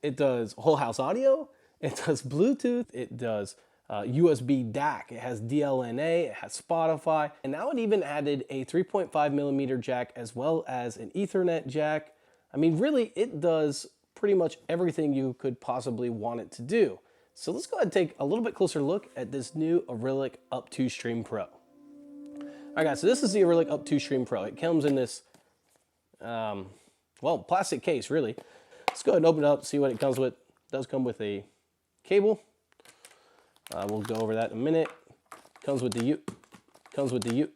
It does whole house audio, it does Bluetooth, it does USB DAC, it has DLNA, it has Spotify, and now it even added a 3.5 millimeter jack as well as an Ethernet jack. I mean, really, it does pretty much everything you could possibly want it to do. So let's go ahead and take a little bit closer look at this new Arylic Up2Stream Pro. All right, guys, so this is the Arylic Up2Stream Pro. It comes in this, well, plastic case, really. Let's go ahead and open it up, see what it comes with. It does come with a cable. We'll go over that in a minute. Comes with the comes with the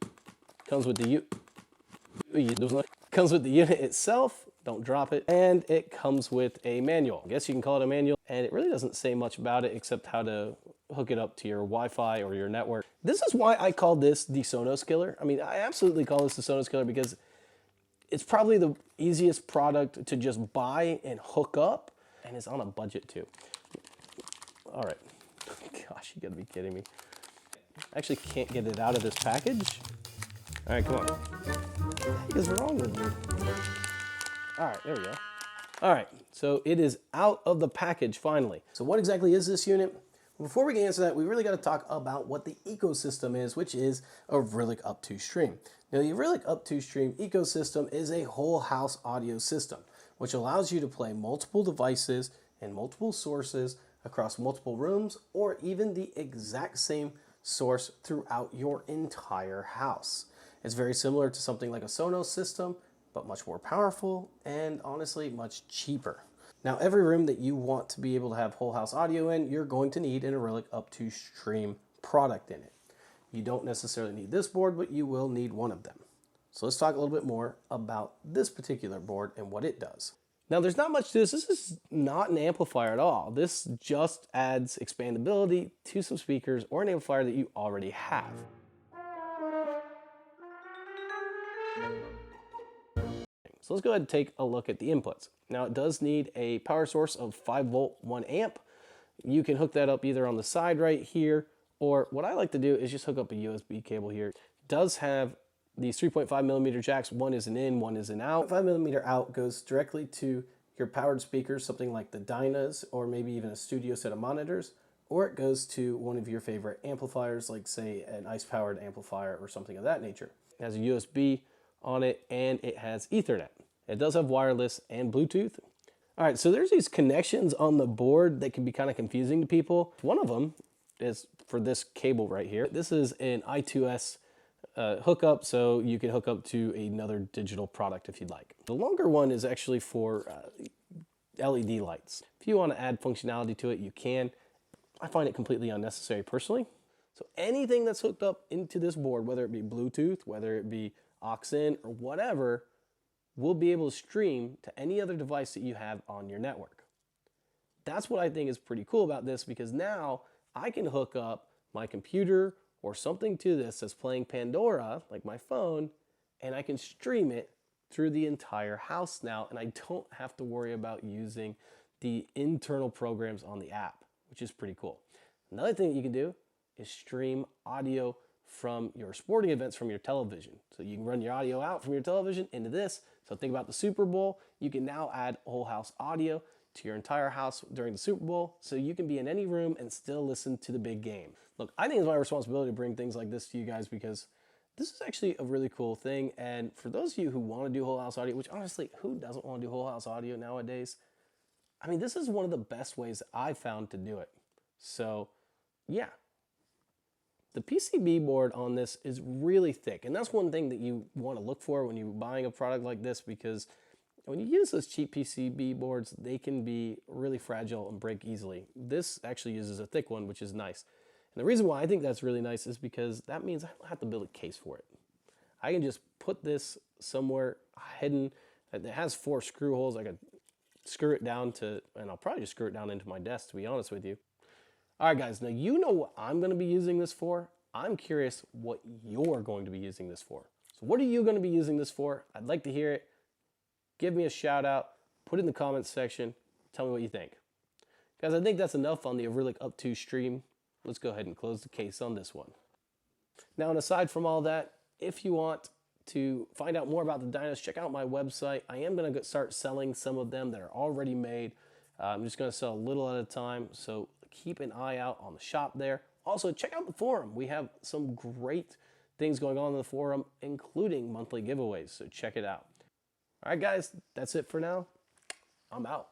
comes with the comes with the unit itself. Don't drop it. And it comes with a manual. I guess you can call it a manual. And it really doesn't say much about it except how to hook it up to your Wi-Fi or your network. This is why I call this the Sonos killer. I mean, I absolutely call this the Sonos killer because it's probably the easiest product to just buy and hook up, and it's on a budget too. All right. Gosh, you gotta be kidding me. I actually can't get it out of this package. All right, come on. What the heck is wrong with me? All right, there we go. All right, so it is out of the package finally. So what exactly is this unit? Before we can answer that, we really got to talk about what the ecosystem is, which is Arylic Up2Stream. Now, the Arylic Up2Stream ecosystem is a whole house audio system, which allows you to play multiple devices and multiple sources across multiple rooms, or even the exact same source throughout your entire house. It's very similar to something like a Sonos system, but much more powerful and honestly much cheaper. Now, every room that you want to be able to have whole house audio in, you're going to need an Arylic Up2Stream product in it. You don't necessarily need this board, but you will need one of them. So let's talk a little bit more about this particular board and what it does. Now, there's not much to this. This is not an amplifier at all. This just adds expandability to some speakers or an amplifier that you already have. So let's go ahead and take a look at the inputs. Now, it does need a power source of 5 volt, 1 amp. You can hook that up either on the side right here, or what I like to do is just hook up a USB cable here. It does have these 3.5 millimeter jacks. One is an in, one is an out. 5 millimeter out goes directly to your powered speakers, something like the Dynas, or maybe even a studio set of monitors, or it goes to one of your favorite amplifiers, like say an ICE powered amplifier or something of that nature. It has a USB on it, and it has Ethernet. It does have wireless and Bluetooth. All right, so there's these connections on the board that can be kind of confusing to people. One of them is for this cable right here. This is an I2S hookup, so you can hook up to another digital product if you'd like. The longer one is actually for LED lights. If you want to add functionality to it, you can. I find it completely unnecessary personally. So anything that's hooked up into this board, whether it be Bluetooth, whether it be aux in, or whatever, will be able to stream to any other device that you have on your network. That's what I think is pretty cool about this, because now I can hook up my computer or something to this that's playing Pandora, like my phone, and I can stream it through the entire house now, and I don't have to worry about using the internal programs on the app, which is pretty cool. Another thing that you can do is stream audio from your sporting events from your television. So you can run your audio out from your television into this. So think about the Super Bowl. You can now add whole house audio to your entire house during the Super Bowl, so you can be in any room and still listen to the big game. Look, I think it's my responsibility to bring things like this to you guys, because this is actually a really cool thing. And for those of you who want to do whole house audio, which honestly, who doesn't want to do whole house audio nowadays? I mean, this is one of the best ways I've found to do it. So yeah, the PCB board on this is really thick, and that's one thing that you want to look for when you're buying a product like this, because when you use those cheap PCB boards, they can be really fragile and break easily. This actually uses a thick one, which is nice. And the reason why I think that's really nice is because that means I don't have to build a case for it. I can just put this somewhere hidden. It has 4 screw holes. I could screw it down to, and I'll probably just screw it down into my desk, to be honest with you. All right, guys, now you know what I'm going to be using this for. I'm curious what you're going to be using this for. So what are you going to be using this for? I'd like to hear it. Give me a shout out. Put it in the comments section. Tell me what you think. Guys, I think that's enough on the Arylic Up2Stream. Let's go ahead and close the case on this one. Now, and aside from all that, if you want to find out more about the Dynas, check out my website. I am going to start selling some of them that are already made. I'm just going to sell a little at a time, so keep an eye out on the shop there. Also, check out the forum. We have some great things going on in the forum, including monthly giveaways, so check it out. All right, guys, that's it for now. I'm out.